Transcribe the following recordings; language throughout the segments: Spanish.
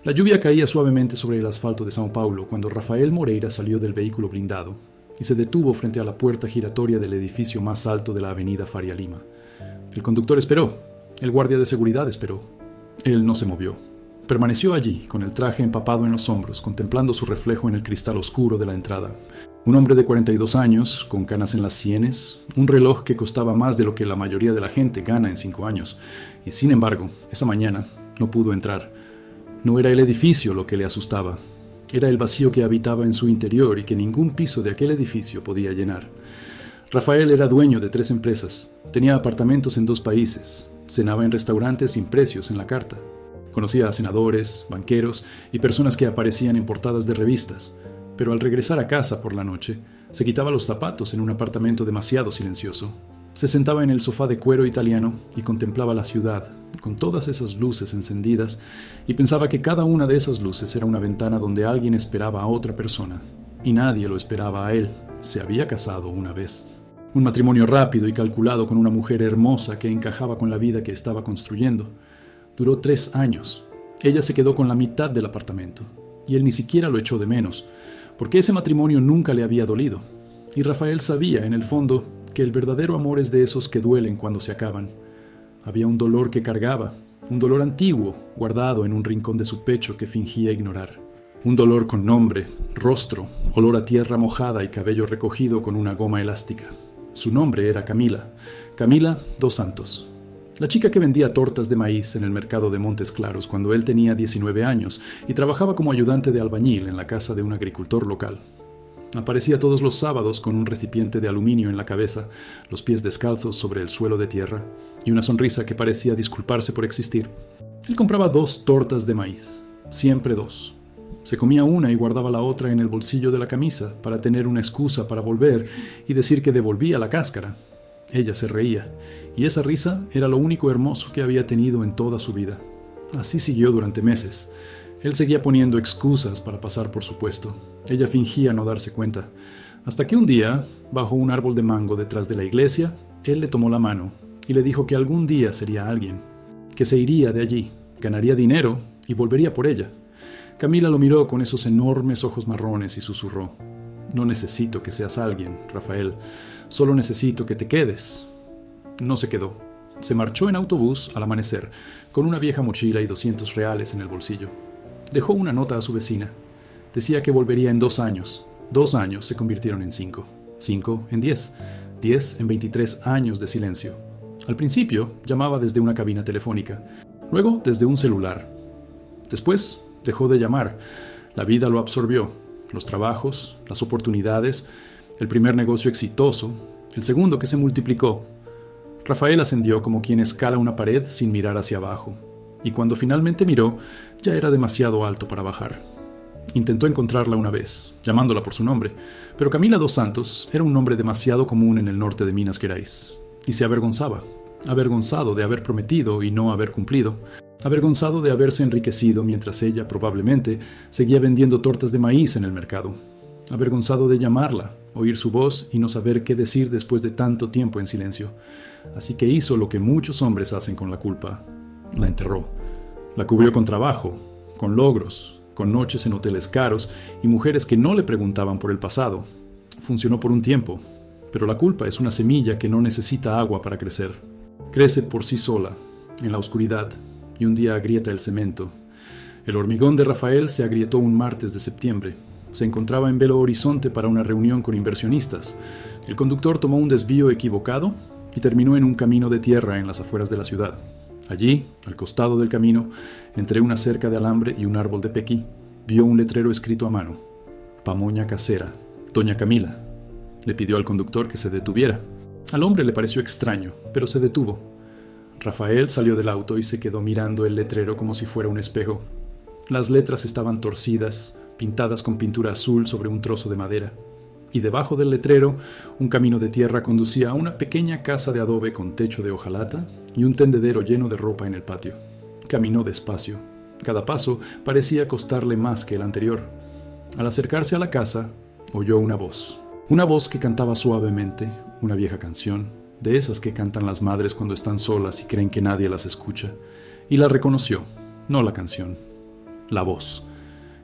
La lluvia caía suavemente sobre el asfalto de São Paulo cuando Rafael Moreira salió del vehículo blindado y se detuvo frente a la puerta giratoria del edificio más alto de la avenida Faria Lima. El conductor esperó, el guardia de seguridad esperó. Él no se movió. Permaneció allí, con el traje empapado en los hombros, contemplando su reflejo en el cristal oscuro de la entrada. Un hombre de 42 años, con canas en las sienes, un reloj que costaba más de lo que la mayoría de la gente gana en 5 años, y sin embargo, esa mañana no pudo entrar. No era el edificio lo que le asustaba, era el vacío que habitaba en su interior y que ningún piso de aquel edificio podía llenar. Rafael era dueño de 3 empresas, tenía apartamentos en 2 países, cenaba en restaurantes sin precios en la carta. Conocía a senadores, banqueros y personas que aparecían en portadas de revistas, pero al regresar a casa por la noche, se quitaba los zapatos en un apartamento demasiado silencioso. Se sentaba en el sofá de cuero italiano y contemplaba la ciudad, con todas esas luces encendidas, y pensaba que cada una de esas luces era una ventana donde alguien esperaba a otra persona, y nadie lo esperaba a él. Se había casado una vez. Un matrimonio rápido y calculado con una mujer hermosa que encajaba con la vida que estaba construyendo. Duró 3 años. Ella se quedó con la mitad del apartamento, y él ni siquiera lo echó de menos, porque ese matrimonio nunca le había dolido. Y Rafael sabía, en el fondo, que el verdadero amor es de esos que duelen cuando se acaban. Había un dolor que cargaba, un dolor antiguo, guardado en un rincón de su pecho que fingía ignorar. Un dolor con nombre, rostro, olor a tierra mojada y cabello recogido con una goma elástica. Su nombre era Camila, Camila dos Santos. La chica que vendía tortas de maíz en el mercado de Montes Claros cuando él tenía 19 años y trabajaba como ayudante de albañil en la casa de un agricultor local. Aparecía todos los sábados con un recipiente de aluminio en la cabeza, los pies descalzos sobre el suelo de tierra y una sonrisa que parecía disculparse por existir. Él compraba 2 tortas de maíz, siempre 2. Se comía una y guardaba la otra en el bolsillo de la camisa para tener una excusa para volver y decir que devolvía la cáscara. Ella se reía, y esa risa era lo único hermoso que había tenido en toda su vida. Así siguió durante meses. Él seguía poniendo excusas para pasar por su puesto. Ella fingía no darse cuenta, hasta que un día, bajo un árbol de mango detrás de la iglesia, él le tomó la mano y le dijo que algún día sería alguien, que se iría de allí, ganaría dinero y volvería por ella. Camila lo miró con esos enormes ojos marrones y susurró: «No necesito que seas alguien, Rafael. Solo necesito que te quedes». No se quedó. Se marchó en autobús al amanecer, con una vieja mochila y 200 reales en el bolsillo. Dejó una nota a su vecina. Decía que volvería en 2 años. 2 años se convirtieron en 5. 5 en 10. 10 en 23 años de silencio. Al principio llamaba desde una cabina telefónica, luego desde un celular. Después dejó de llamar. La vida lo absorbió. Los trabajos, las oportunidades, el primer negocio exitoso, el segundo que se multiplicó. Rafael ascendió como quien escala una pared sin mirar hacia abajo, y cuando finalmente miró, ya era demasiado alto para bajar. Intentó encontrarla una vez, llamándola por su nombre, pero Camila dos Santos era un nombre demasiado común en el norte de Minas Gerais, y se avergonzaba, avergonzado de haber prometido y no haber cumplido, avergonzado de haberse enriquecido mientras ella, probablemente, seguía vendiendo tortas de maíz en el mercado, avergonzado de llamarla, oír su voz y no saber qué decir después de tanto tiempo en silencio. Así que hizo lo que muchos hombres hacen con la culpa: la enterró. La cubrió con trabajo, con logros, con noches en hoteles caros y mujeres que no le preguntaban por el pasado. Funcionó por un tiempo, pero la culpa es una semilla que no necesita agua para crecer. Crece por sí sola, en la oscuridad, y un día agrieta el cemento. El hormigón de Rafael se agrietó un martes de septiembre. Se encontraba en Belo Horizonte para una reunión con inversionistas. El conductor tomó un desvío equivocado y terminó en un camino de tierra en las afueras de la ciudad. Allí, al costado del camino, entre una cerca de alambre y un árbol de pequi, vio un letrero escrito a mano: «Pamonha casera, Doña Camila». Le pidió al conductor que se detuviera. Al hombre le pareció extraño, pero se detuvo. Rafael salió del auto y se quedó mirando el letrero como si fuera un espejo. Las letras estaban torcidas, pintadas con pintura azul sobre un trozo de madera, y debajo del letrero un camino de tierra conducía a una pequeña casa de adobe con techo de hojalata y un tendedero lleno de ropa en el patio. Caminó despacio. Cada paso parecía costarle más que el anterior. Al acercarse a la casa, oyó una voz que cantaba suavemente, una vieja canción, de esas que cantan las madres cuando están solas y creen que nadie las escucha, y la reconoció, no la canción. La voz.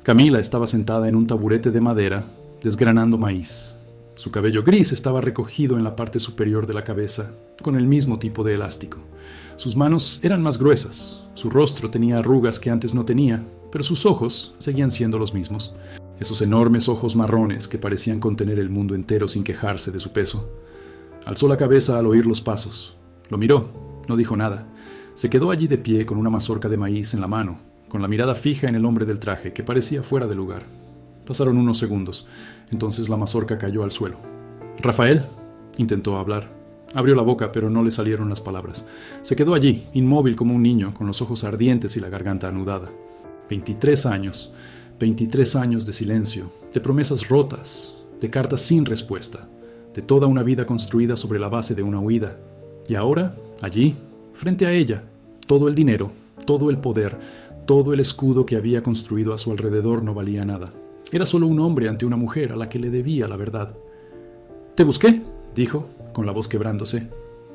Camila estaba sentada en un taburete de madera, desgranando maíz. Su cabello gris estaba recogido en la parte superior de la cabeza, con el mismo tipo de elástico. Sus manos eran más gruesas, su rostro tenía arrugas que antes no tenía, pero sus ojos seguían siendo los mismos. Esos enormes ojos marrones que parecían contener el mundo entero sin quejarse de su peso. Alzó la cabeza al oír los pasos. Lo miró, no dijo nada. Se quedó allí de pie con una mazorca de maíz en la mano, con la mirada fija en el hombre del traje, que parecía fuera de lugar. Pasaron unos segundos. Entonces la mazorca cayó al suelo. «Rafael», intentó hablar. Abrió la boca, pero no le salieron las palabras. Se quedó allí, inmóvil como un niño, con los ojos ardientes y la garganta anudada. 23 años. 23 años de silencio, de promesas rotas, de cartas sin respuesta, de toda una vida construida sobre la base de una huida. Y ahora, allí, frente a ella, todo el dinero, todo el poder, todo el escudo que había construido a su alrededor no valía nada. Era solo un hombre ante una mujer a la que le debía la verdad. «Te busqué», dijo, con la voz quebrándose.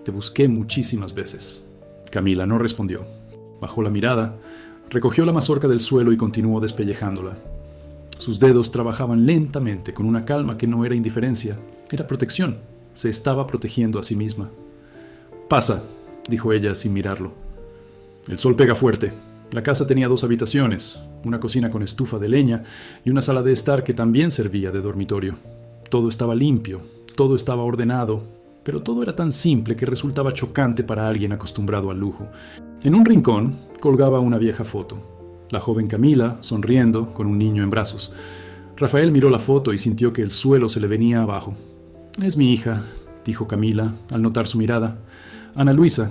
«Te busqué muchísimas veces». Camila no respondió. Bajó la mirada, recogió la mazorca del suelo y continuó despellejándola. Sus dedos trabajaban lentamente, con una calma que no era indiferencia, era protección. Se estaba protegiendo a sí misma. «Pasa», dijo ella sin mirarlo. «El sol pega fuerte». La casa tenía 2 habitaciones, una cocina con estufa de leña y una sala de estar que también servía de dormitorio. Todo estaba limpio, todo estaba ordenado, pero todo era tan simple que resultaba chocante para alguien acostumbrado al lujo. En un rincón colgaba una vieja foto. La joven Camila, sonriendo, con un niño en brazos. Rafael miró la foto y sintió que el suelo se le venía abajo. «Es mi hija», dijo Camila, al notar su mirada. «Ana Luisa.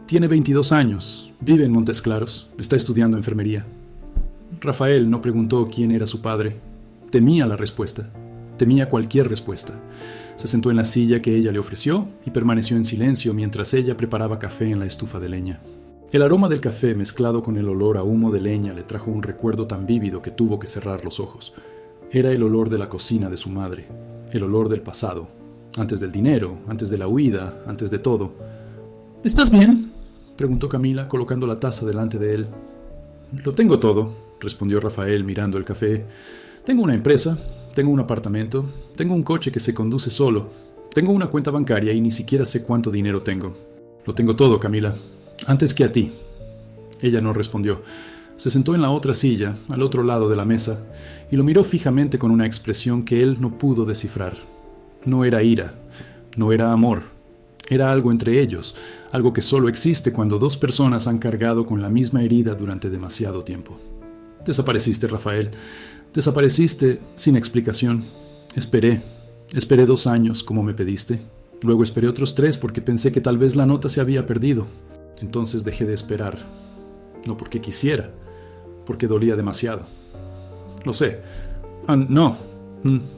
Tiene 22 años, vive en Montes Claros, está estudiando enfermería». Rafael no preguntó quién era su padre. Temía la respuesta, temía cualquier respuesta. Se sentó en la silla que ella le ofreció y permaneció en silencio mientras ella preparaba café en la estufa de leña. El aroma del café mezclado con el olor a humo de leña le trajo un recuerdo tan vívido que tuvo que cerrar los ojos. Era el olor de la cocina de su madre, el olor del pasado, antes del dinero, antes de la huida, antes de todo. «¿Estás bien?», preguntó Camila, colocando la taza delante de él. «Lo tengo todo», respondió Rafael mirando el café. «Tengo una empresa, tengo un apartamento, tengo un coche que se conduce solo, tengo una cuenta bancaria y ni siquiera sé cuánto dinero tengo. Lo tengo todo, Camila, antes que a ti». Ella no respondió. Se sentó en la otra silla, al otro lado de la mesa, y lo miró fijamente con una expresión que él no pudo descifrar. No era ira, no era amor. Era algo entre ellos, algo que solo existe cuando 2 personas han cargado con la misma herida durante demasiado tiempo. «Desapareciste, Rafael. Desapareciste sin explicación. Esperé 2 años como me pediste. Luego esperé otros 3 porque pensé que tal vez la nota se había perdido. Entonces dejé de esperar. No porque quisiera, porque dolía demasiado. Lo sé. No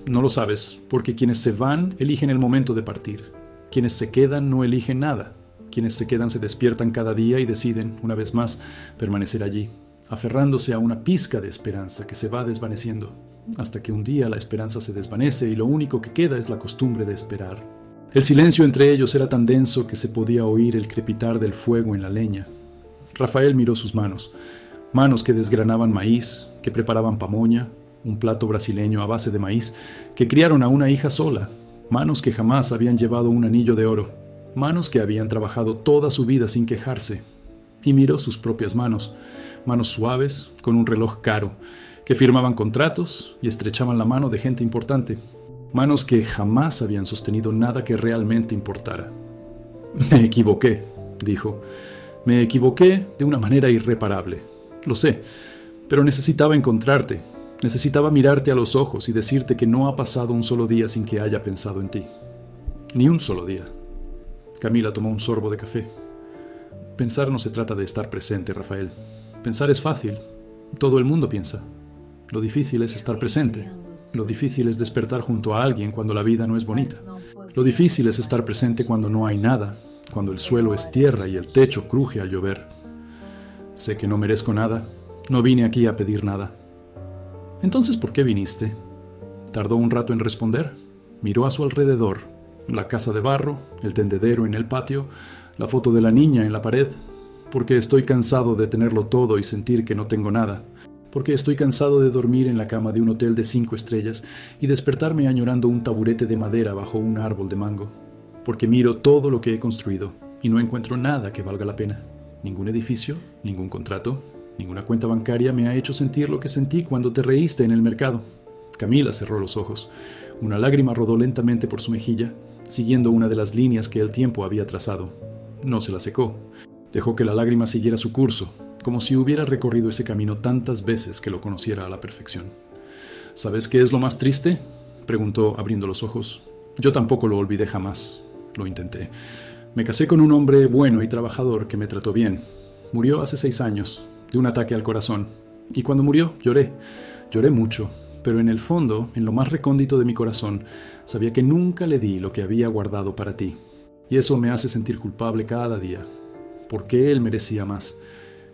lo sabes, porque quienes se van eligen el momento de partir. Quienes se quedan no eligen nada. Quienes se quedan se despiertan cada día y deciden, una vez más, permanecer allí, aferrándose a una pizca de esperanza que se va desvaneciendo, hasta que un día la esperanza se desvanece y lo único que queda es la costumbre de esperar. El silencio entre ellos era tan denso que se podía oír el crepitar del fuego en la leña. Rafael miró sus manos que desgranaban maíz, que preparaban pamoña, un plato brasileño a base de maíz, que criaron a una hija sola, manos que jamás habían llevado un anillo de oro, manos que habían trabajado toda su vida sin quejarse. Y miró sus propias manos suaves, con un reloj caro, que firmaban contratos y estrechaban la mano de gente importante, manos que jamás habían sostenido nada que realmente importara. «Me equivoqué», dijo. «Me equivoqué de una manera irreparable. Lo sé, pero necesitaba encontrarte. Necesitaba mirarte a los ojos y decirte que no ha pasado un solo día sin que haya pensado en ti. Ni un solo día». Camila tomó un sorbo de café. «Pensar no se trata de estar presente, Rafael. Pensar es fácil. Todo el mundo piensa. Lo difícil es estar presente. Lo difícil es despertar junto a alguien cuando la vida no es bonita. Lo difícil es estar presente cuando no hay nada, cuando el suelo es tierra y el techo cruje al llover. Sé que no merezco nada. No vine aquí a pedir nada». «Entonces, ¿por qué viniste?». Tardó un rato en responder. Miró a su alrededor. La casa de barro, el tendedero en el patio, la foto de la niña en la pared. «Porque estoy cansado de tenerlo todo y sentir que no tengo nada. porque estoy cansado de dormir en la cama de un hotel de 5 estrellas y despertarme añorando un taburete de madera bajo un árbol de mango, porque miro todo lo que he construido y no encuentro nada que valga la pena. Ningún edificio, ningún contrato, ninguna cuenta bancaria me ha hecho sentir lo que sentí cuando te reíste en el mercado. Camila cerró los ojos. Una lágrima rodó lentamente por su mejilla, siguiendo una de las líneas que el tiempo había trazado. No se la secó. Dejó que la lágrima siguiera su curso, como si hubiera recorrido ese camino tantas veces que lo conociera a la perfección. ¿Sabes qué es lo más triste?, preguntó abriendo los ojos. Yo tampoco lo olvidé jamás. Lo intenté. Me casé con un hombre bueno y trabajador que me trató bien. Murió hace 6 años, de un ataque al corazón. Y cuando murió, lloré. Lloré mucho, pero en el fondo, en lo más recóndito de mi corazón, sabía que nunca le di lo que había guardado para ti. Y eso me hace sentir culpable cada día, porque él merecía más.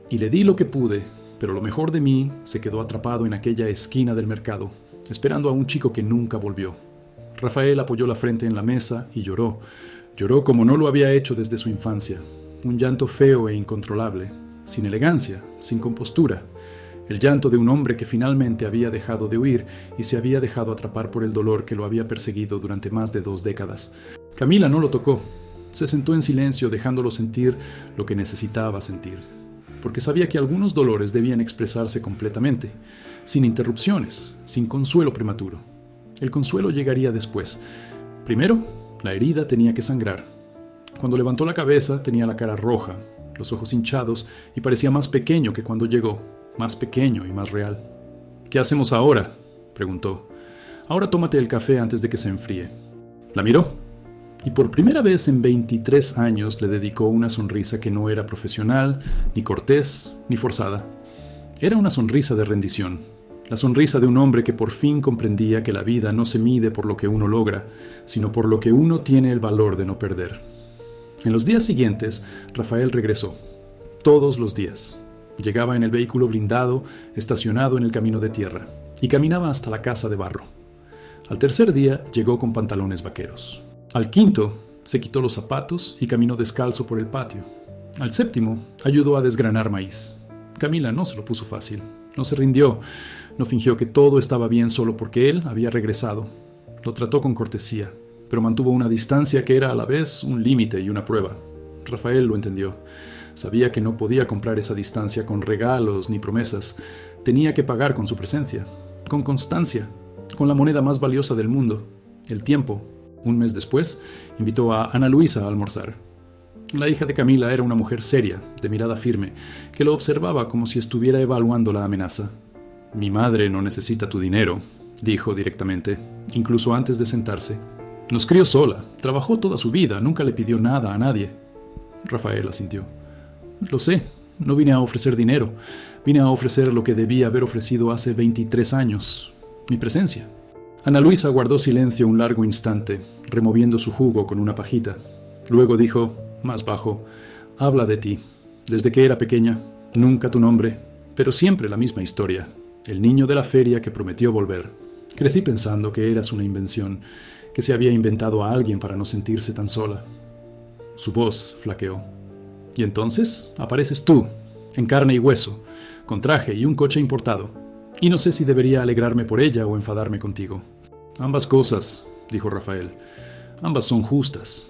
Y le di lo que pude, pero lo mejor de mí se quedó atrapado en aquella esquina del mercado, esperando a un chico que nunca volvió. Rafael apoyó la frente en la mesa y lloró. Lloró como no lo había hecho desde su infancia. Un llanto feo e incontrolable, sin elegancia, sin compostura. El llanto de un hombre que finalmente había dejado de huir y se había dejado atrapar por el dolor que lo había perseguido durante más de 2 décadas. Camila no lo tocó. Se sentó en silencio, dejándolo sentir lo que necesitaba sentir, porque sabía que algunos dolores debían expresarse completamente, sin interrupciones, sin consuelo prematuro. El consuelo llegaría después. Primero, la herida tenía que sangrar. Cuando levantó la cabeza, tenía la cara roja, los ojos hinchados y parecía más pequeño que cuando llegó, más pequeño y más real. ¿Qué hacemos ahora?, preguntó. Ahora tómate el café antes de que se enfríe. La miró, y por primera vez en 23 años le dedicó una sonrisa que no era profesional, ni cortés, ni forzada. Era una sonrisa de rendición, la sonrisa de un hombre que por fin comprendía que la vida no se mide por lo que uno logra, sino por lo que uno tiene el valor de no perder. En los días siguientes, Rafael regresó. Todos los días. Llegaba en el vehículo blindado, estacionado en el camino de tierra, y caminaba hasta la casa de barro. Al tercer día, llegó con pantalones vaqueros. Al quinto, se quitó los zapatos y caminó descalzo por el patio. Al séptimo, ayudó a desgranar maíz. Camila no se lo puso fácil. No se rindió. No fingió que todo estaba bien solo porque él había regresado. Lo trató con cortesía, pero mantuvo una distancia que era a la vez un límite y una prueba. Rafael lo entendió. Sabía que no podía comprar esa distancia con regalos ni promesas. Tenía que pagar con su presencia, con constancia, con la moneda más valiosa del mundo, el tiempo. Un mes después, invitó a Ana Luisa a almorzar. La hija de Camila era una mujer seria, de mirada firme, que lo observaba como si estuviera evaluando la amenaza. «Mi madre no necesita tu dinero», dijo directamente, incluso antes de sentarse. «Nos crió sola, trabajó toda su vida, nunca le pidió nada a nadie». Rafael asintió. «Lo sé, no vine a ofrecer dinero, vine a ofrecer lo que debía haber ofrecido hace 23 años, mi presencia». Ana Luisa guardó silencio un largo instante, removiendo su jugo con una pajita. Luego dijo, más bajo, «Habla de ti. Desde que era pequeña, nunca tu nombre, pero siempre la misma historia. El niño de la feria que prometió volver. Crecí pensando que eras una invención, que se había inventado a alguien para no sentirse tan sola». Su voz flaqueó. «Y entonces apareces tú, en carne y hueso, con traje y un coche importado. Y no sé si debería alegrarme por ella o enfadarme contigo». «Ambas cosas», dijo Rafael. «Ambas son justas».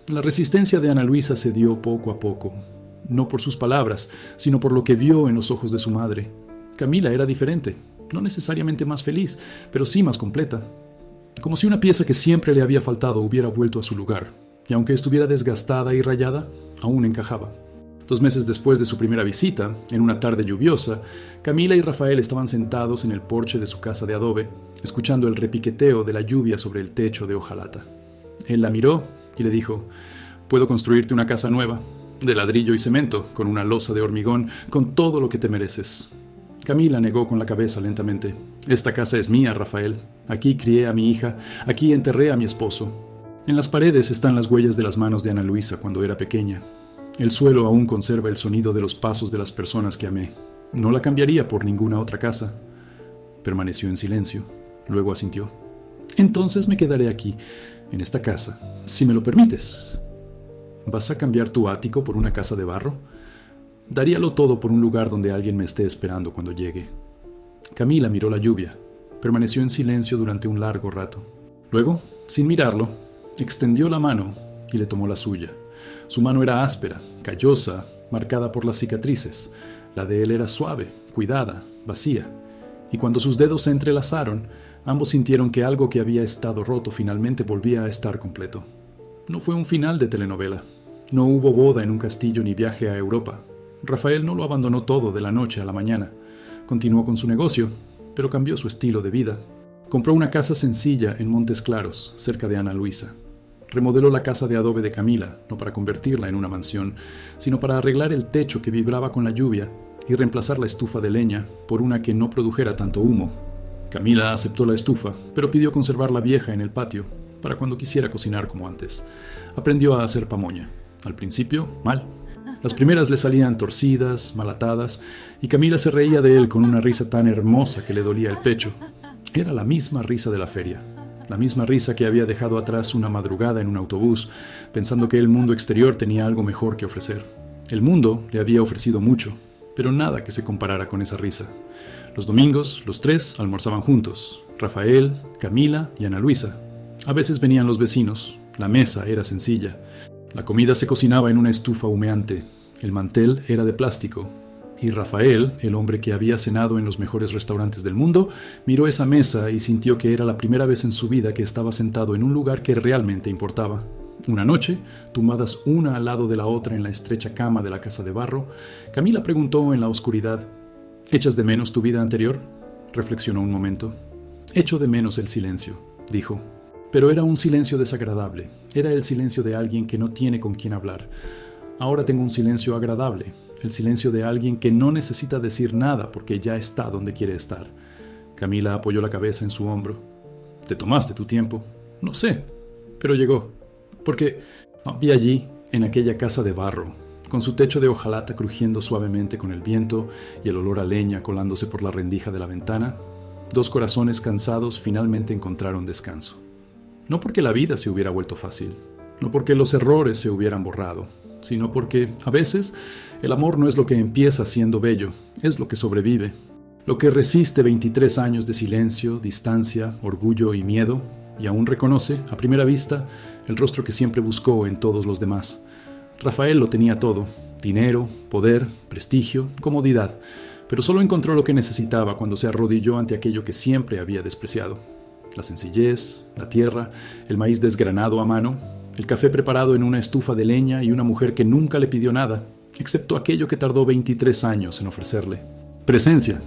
La resistencia de Ana Luisa se dio poco a poco, no por sus palabras, sino por lo que vio en los ojos de su madre. Camila era diferente, no necesariamente más feliz, pero sí más completa. Como si una pieza que siempre le había faltado hubiera vuelto a su lugar, y aunque estuviera desgastada y rayada, aún encajaba. 2 meses después de su primera visita, en una tarde lluviosa, Camila y Rafael estaban sentados en el porche de su casa de adobe, escuchando el repiqueteo de la lluvia sobre el techo de hojalata. Él la miró y le dijo, «Puedo construirte una casa nueva, de ladrillo y cemento, con una losa de hormigón, con todo lo que te mereces». Camila negó con la cabeza lentamente. «Esta casa es mía, Rafael. Aquí crié a mi hija, aquí enterré a mi esposo. En las paredes están las huellas de las manos de Ana Luisa cuando era pequeña. El suelo aún conserva el sonido de los pasos de las personas que amé. No la cambiaría por ninguna otra casa». Permaneció en silencio. Luego asintió. «Entonces me quedaré aquí, en esta casa, si me lo permites». «¿Vas a cambiar tu ático por una casa de barro?» «Daríalo todo por un lugar donde alguien me esté esperando cuando llegue». Camila miró la lluvia. Permaneció en silencio durante un largo rato. Luego, sin mirarlo, extendió la mano y le tomó la suya. Su mano era áspera, callosa, marcada por las cicatrices. La de él era suave, cuidada, vacía. Y cuando sus dedos se entrelazaron, ambos sintieron que algo que había estado roto finalmente volvía a estar completo. No fue un final de telenovela. No hubo boda en un castillo ni viaje a Europa. Rafael no lo abandonó todo de la noche a la mañana. Continuó con su negocio, pero cambió su estilo de vida. Compró una casa sencilla en Montes Claros, cerca de Ana Luisa. Remodeló la casa de adobe de Camila, no para convertirla en una mansión, sino para arreglar el techo que vibraba con la lluvia y reemplazar la estufa de leña por una que no produjera tanto humo. Camila aceptó la estufa, pero pidió conservar la vieja en el patio, para cuando quisiera cocinar como antes. Aprendió a hacer pamoña. Al principio, mal. Las primeras le salían torcidas, mal atadas, y Camila se reía de él con una risa tan hermosa que le dolía el pecho. Era la misma risa de la feria. La misma risa que había dejado atrás una madrugada en un autobús, pensando que el mundo exterior tenía algo mejor que ofrecer. El mundo le había ofrecido mucho, pero nada que se comparara con esa risa. Los domingos, los tres almorzaban juntos, Rafael, Camila y Ana Luisa. A veces venían los vecinos, la mesa era sencilla. La comida se cocinaba en una estufa humeante, el mantel era de plástico, y Rafael, el hombre que había cenado en los mejores restaurantes del mundo, miró esa mesa y sintió que era la primera vez en su vida que estaba sentado en un lugar que realmente importaba. Una noche, tumbadas una al lado de la otra en la estrecha cama de la casa de barro, Camila preguntó en la oscuridad: ¿Echas de menos tu vida anterior? Reflexionó un momento. Echo de menos el silencio, dijo. Pero era un silencio desagradable. Era el silencio de alguien que no tiene con quién hablar. Ahora tengo un silencio agradable. El silencio de alguien que no necesita decir nada porque ya está donde quiere estar. Camila apoyó la cabeza en su hombro. ¿Te tomaste tu tiempo? No sé, pero llegó. Porque vi allí, en aquella casa de barro, con su techo de hojalata crujiendo suavemente con el viento y el olor a leña colándose por la rendija de la ventana, dos corazones cansados finalmente encontraron descanso. No porque la vida se hubiera vuelto fácil, no porque los errores se hubieran borrado, sino porque, a veces, el amor no es lo que empieza siendo bello, es lo que sobrevive. Lo que resiste 23 años de silencio, distancia, orgullo y miedo, y aún reconoce, a primera vista, el rostro que siempre buscó en todos los demás. Rafael lo tenía todo: dinero, poder, prestigio, comodidad, pero solo encontró lo que necesitaba cuando se arrodilló ante aquello que siempre había despreciado. La sencillez, la tierra, el maíz desgranado a mano, el café preparado en una estufa de leña y una mujer que nunca le pidió nada, excepto aquello que tardó 23 años en ofrecerle: presencia.